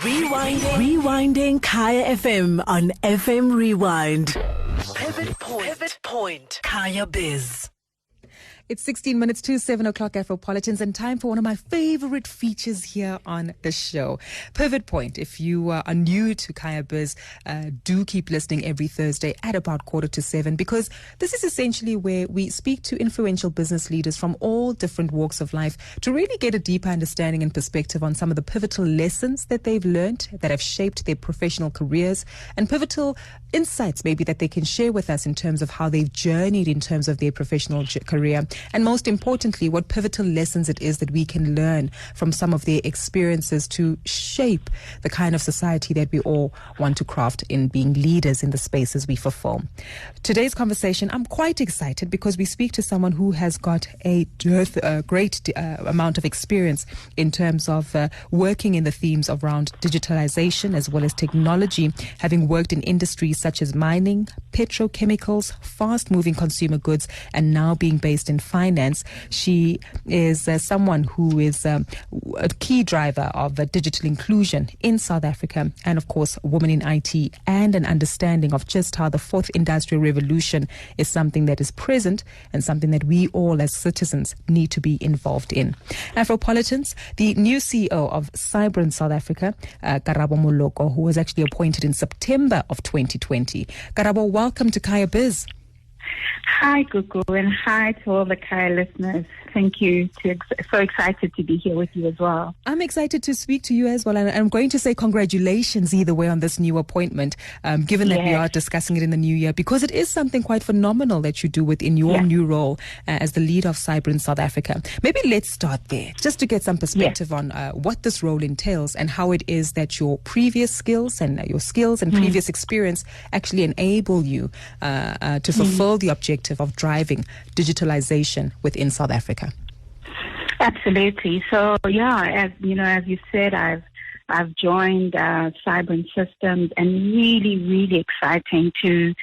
Rewinding KayaFM on FM Rewind. Pivot Point. KayaBizz. It's 16 minutes to 7 o'clock Afropolitans, and time for one of my favorite features here on the show, Pivot Point. If you are new to KayaBizz, do keep listening every Thursday at about 6:45, because this is essentially where we speak to influential business leaders from all different walks of life to really get a deeper understanding and perspective on some of the pivotal lessons that they've learned that have shaped their professional careers, and pivotal insights maybe that they can share with us in terms of how they've journeyed in terms of their professional career. And most importantly, what pivotal lessons it is that we can learn from some of their experiences to shape the kind of society that we all want to craft in being leaders in the spaces we fulfill. Today's conversation, I'm quite excited because we speak to someone who has got a great amount of experience in terms of working in the themes around digitalization as well as technology, having worked in industries such as mining, petrochemicals, fast-moving consumer goods, and now being based in finance. She is someone who is a key driver of digital inclusion in South Africa, and of course women in IT, and an understanding of just how the fourth industrial revolution is something that is present and something that we all as citizens need to be involved in. Afropolitans, the new CEO of Sybrin South Africa, Karabo Moloko, who was actually appointed in September of 2020. Karabo, welcome to KayaBizz. Hi, Gugu, and hi to all the Kaya listeners. Thank you. So excited to be here with you as well. I'm excited to speak to you as well, and I'm going to say congratulations either way on this new appointment, given that we are discussing it in the new year, because it is something quite phenomenal that you do within your new role as the leader of Sybrin South Africa. Maybe let's start there, just to get some perspective on what this role entails and how it is that your previous skills and previous experience actually enable you to fulfill the objective of driving digitalization within South Africa. Absolutely. So as you said, I've joined Sybrin Systems, and really exciting to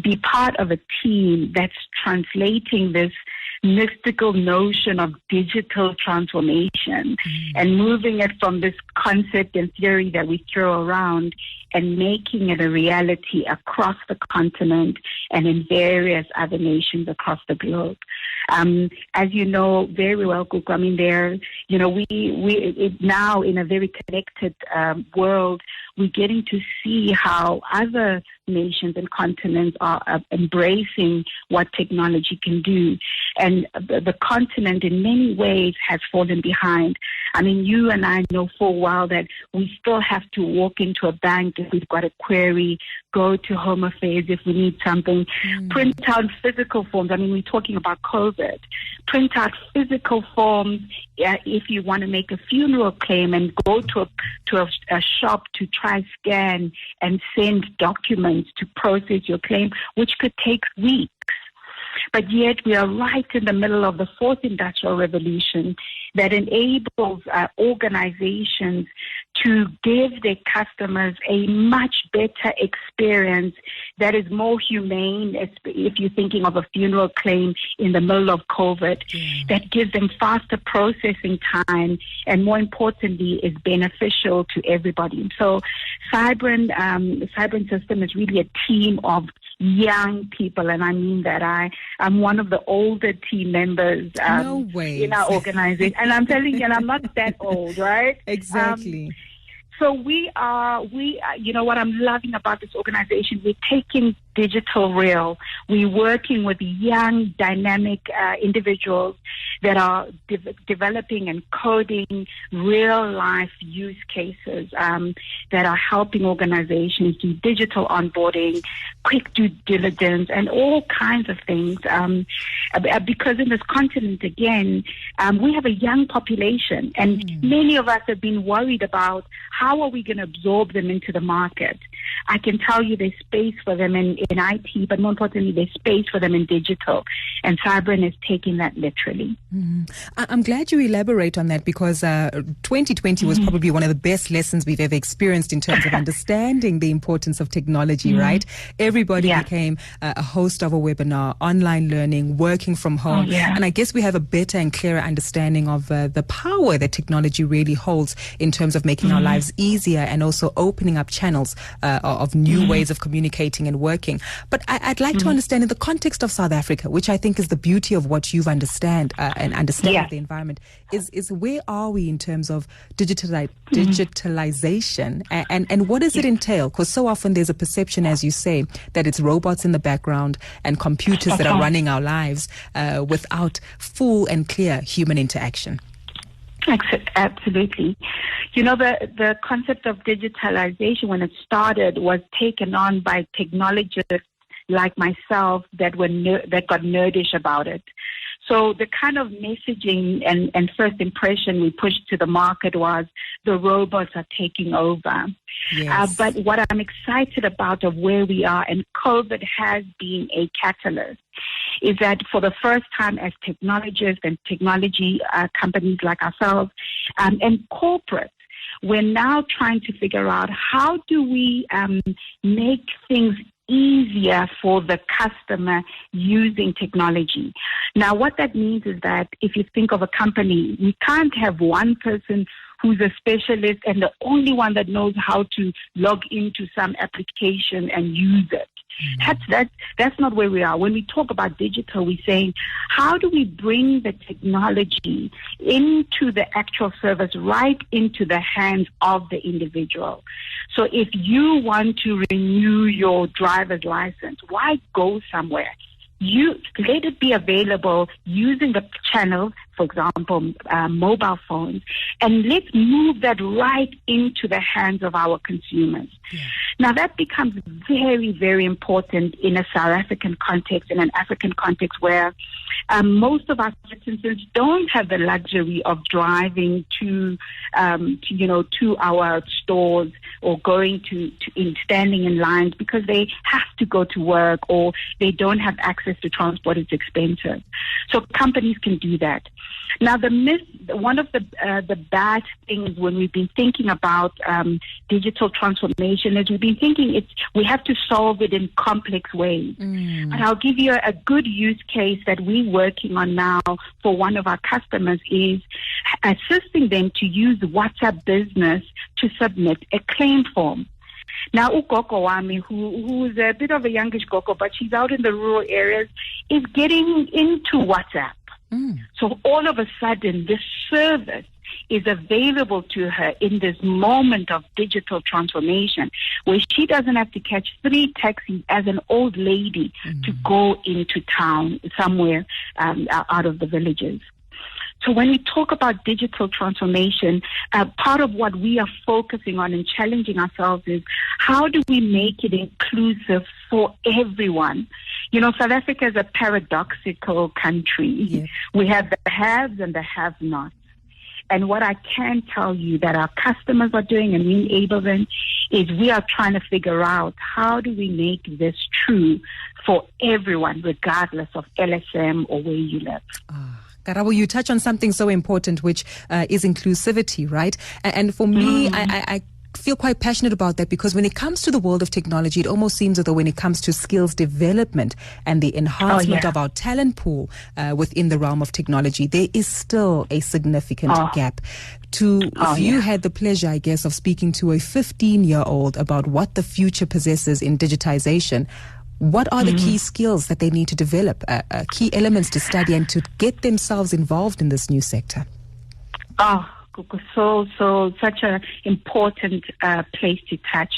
be part of a team that's translating this mystical notion of digital transformation and moving it from this concept and theory that we throw around and making it a reality across the continent and in various other nations across the globe. As you know very well, Kuku, I mean, we now in a very connected world, we're getting to see how other nations and continents are embracing what technology can do. And the continent in many ways has fallen behind. I mean, you and I know full well that we still have to walk into a bank if we've got a query, go to Home Affairs if we need something, print out physical forms. I mean, we're talking about COVID. Print out physical forms if you want to make a funeral claim, and go to a shop to try scan and send documents to process your claim, which could take weeks. But yet we are right in the middle of the fourth industrial revolution that enables organizations to give their customers a much better experience that is more humane, if you're thinking of a funeral claim in the middle of COVID, that gives them faster processing time, and more importantly, is beneficial to everybody. So Sybrin System is really a team of young people, and I mean that. I'm one of the older team members in our organization. And I'm telling you, and I'm not that old, right? Exactly. So we are, what I'm loving about this organization, we're taking digital real. We're working with young, dynamic individuals that are developing and coding real-life use cases that are helping organizations do digital onboarding, quick due diligence, and all kinds of things. Because in this continent, again, we have a young population, and many of us have been worried about how are we going to absorb them into the market. I can tell you there's space for them in IT, but more importantly, there's space for them in digital. And Sybrin is taking that literally. I'm glad you elaborate on that, because 2020 was probably one of the best lessons we've ever experienced in terms of understanding the importance of technology, right? Everybody became a host of a webinar, online learning, working from home. And I guess we have a better and clearer understanding of the power that technology really holds in terms of making our lives easier and also opening up channels of new ways of communicating and working. But I'd like to understand, in the context of South Africa, which I think is the beauty of what you've understand and understand of the environment, is where are we in terms of digitalization, and what does it entail? Because so often there's a perception, as you say, that it's robots in the background and computers that are running our lives without full and clear human interaction. Absolutely. You know, the concept of digitalization, when it started, was taken on by technologists like myself that got nerdish about it. So the kind of messaging and first impression we pushed to the market was the robots are taking over. Yes. But what I'm excited about of where we are, and COVID has been a catalyst, is that for the first time as technologists and technology companies like ourselves and corporates, we're now trying to figure out how do we make things easier for the customer using technology. Now, what that means is that if you think of a company, we can't have one person who's a specialist and the only one that knows how to log into some application and use it. That's not where we are. When we talk about digital, we're saying, how do we bring the technology into the actual service, right into the hands of the individual? So if you want to renew your driver's license, why go somewhere? You let it be available using the channel, for example, mobile phones, and let's move that right into the hands of our consumers. Now, that becomes very, very important in a South African context, in an African context where most of our citizens don't have the luxury of driving to our stores or going standing in lines because they have to go to work or they don't have access to transport. It's expensive. So companies can do that. Now, one of the bad things when we've been thinking about digital transformation is we've been thinking we have to solve it in complex ways. And I'll give you a good use case that we're working on now for one of our customers is assisting them to use WhatsApp Business to submit a claim form. Now, ugogo wami, who's a bit of a youngish gogo, but she's out in the rural areas, is getting into WhatsApp. So all of a sudden, this service is available to her in this moment of digital transformation where she doesn't have to catch 3 taxis as an old lady to go into town somewhere out of the villages. So when we talk about digital transformation, part of what we are focusing on and challenging ourselves is how do we make it inclusive for everyone? You know, South Africa is a paradoxical country. Yes. We have the haves and the have-nots. And what I can tell you that our customers are doing and we enable them is we are trying to figure out how do we make this true for everyone, regardless of LSM or where you live. Karabo, you touch on something so important, which is inclusivity, right? And for me, I feel quite passionate about that because when it comes to the world of technology, it almost seems as though when it comes to skills development and the enhancement of our talent pool within the realm of technology, there is still a significant gap. If you had the pleasure, I guess, of speaking to a 15-year-old about what the future possesses in digitization, what are the key skills that they need to develop, key elements to study and to get themselves involved in this new sector? So such an important place to touch.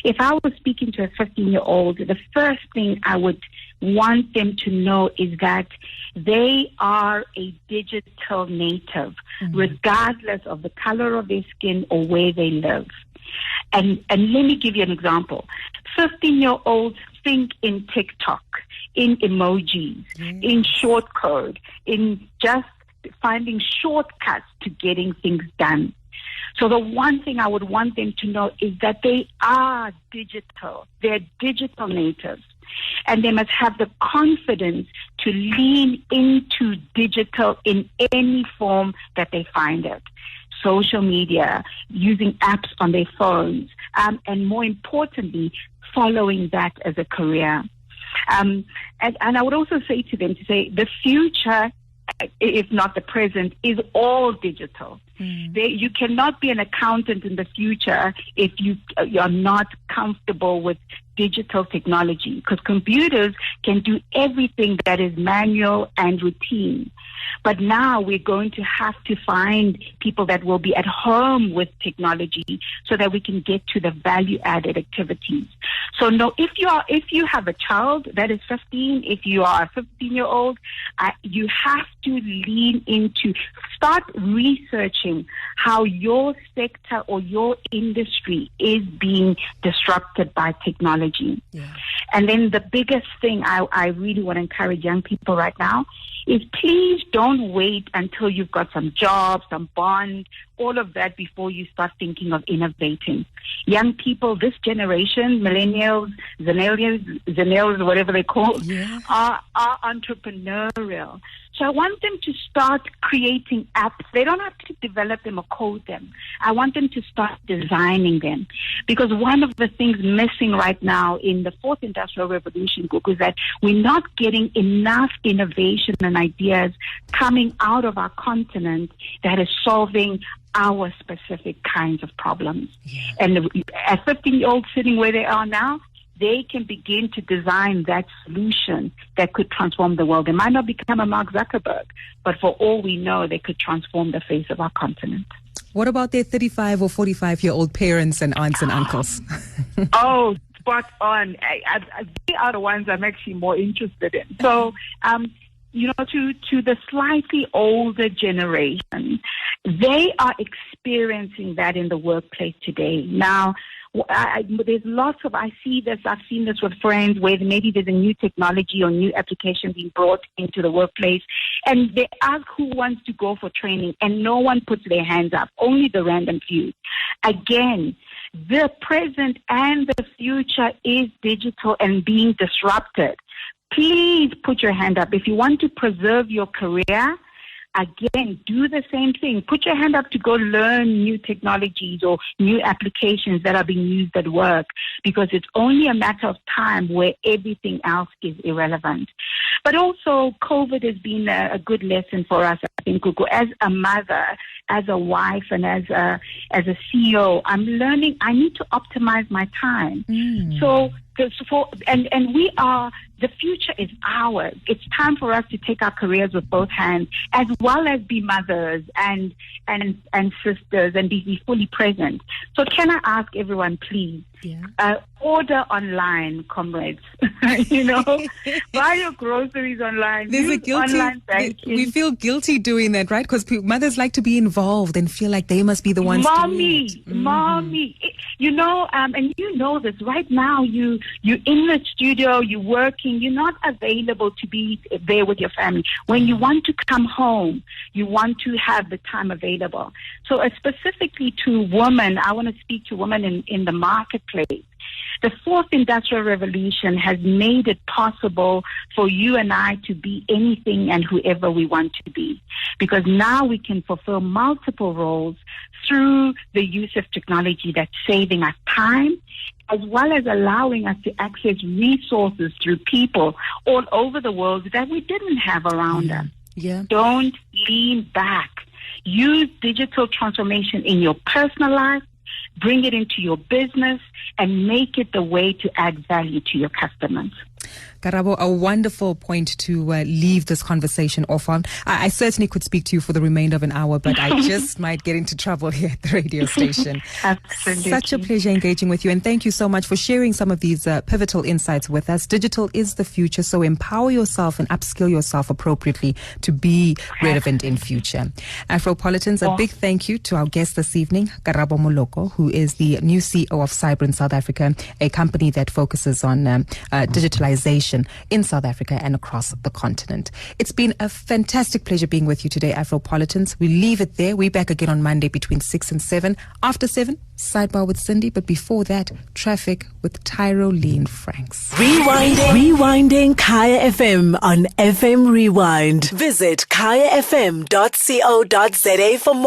If I was speaking to a 15-year-old, the first thing I would want them to know is that they are a digital native, regardless of the color of their skin or where they live. And let me give you an example. 15-year-olds think in TikTok, in emojis, in short code, in just finding shortcuts to getting things done. So the one thing I would want them to know is that they are digital. They're digital natives. And they must have the confidence to lean into digital in any form that they find it. Social media, using apps on their phones, and more importantly, following that as a career. And I would also say to them the future, if not the present, is all digital. You cannot be an accountant in the future if you're not comfortable with digital technology, because computers can do everything that is manual and routine. But now we're going to have to find people that will be at home with technology so that we can get to the value-added activities. So no, if you have a child that is 15, if you are a 15-year-old, you have to lean into, start researching how your sector or your industry is being disrupted by technology. Yeah. And then the biggest thing I really want to encourage young people right now is please don't wait until you've got some jobs, some bond, all of that before you start thinking of innovating. Young people, this generation, millennials, zennials, whatever they call, are entrepreneurial. So I want them to start creating apps. They don't have to develop them or code them. I want them to start designing them. Because one of the things missing right now in the fourth industrial revolution, Gugu, is that we're not getting enough innovation and ideas coming out of our continent that is solving our specific kinds of problems. Yeah. And as 15-year-olds sitting where they are now, they can begin to design that solution that could transform the world. They might not become a Mark Zuckerberg, but for all we know, they could transform the face of our continent. What about their 35 or 45-year-old parents and aunts and uncles? Oh, spot on. They are the ones I'm actually more interested in. So, to the slightly older generation, they are experiencing that in the workplace today. Now, there's lots of, I've seen this with friends where maybe there's a new technology or new application being brought into the workplace, and they ask who wants to go for training, and no one puts their hands up, only the random few. Again, the present and the future is digital and being disrupted. Please put your hand up. If you want to preserve your career, again, do the same thing. Put your hand up to go learn new technologies or new applications that are being used at work, because it's only a matter of time where everything else is irrelevant. But also, COVID has been a good lesson for us, I think, Gugu. As a mother, as a wife, and as a CEO, I'm learning I need to optimize my time. So we are, the future is ours. It's time for us to take our careers with both hands, as well as be mothers and sisters and be fully present. So can I ask everyone, please, order online, comrades. Buy your groceries online. There's Use a guilty, online banking. we feel guilty doing that, right? Because mothers like to be involved and feel like they must be the ones Mommy, to do it. Mommy. And you know this. Right now, you're in the studio, you're working, you're not available to be there with your family. When you want to come home, you want to have the time available. So specifically to women, I want to speak to women in the marketplace. The fourth industrial revolution has made it possible for you and I to be anything and whoever we want to be, because now we can fulfill multiple roles through the use of technology that's saving us time, as well as allowing us to access resources through people all over the world that we didn't have around us. Yeah. Don't lean back. Use digital transformation in your personal life, bring it into your business, and make it the way to add value to your customers. Karabo, a wonderful point to leave this conversation off on. I certainly could speak to you for the remainder of an hour, but I just might get into trouble here at the radio station. Absolutely. Such a pleasure engaging with you, and thank you so much for sharing some of these pivotal insights with us. Digital is the future, so empower yourself and upskill yourself appropriately to be relevant in future. Afropolitans, a big thank you to our guest this evening, Karabo Moloko, who is the new CEO of Sybrin South Africa, a company that focuses on digitalization digitalisation in South Africa and across the continent. It's been a fantastic pleasure being with you today, Afropolitans. We leave it there. We're back again on Monday between 6 and 7. After 7, Sidebar with Cindy. But before that, Traffic with Tyroline Franks. Rewinding Kaya FM on FM Rewind. Visit kayafm.co.za for more.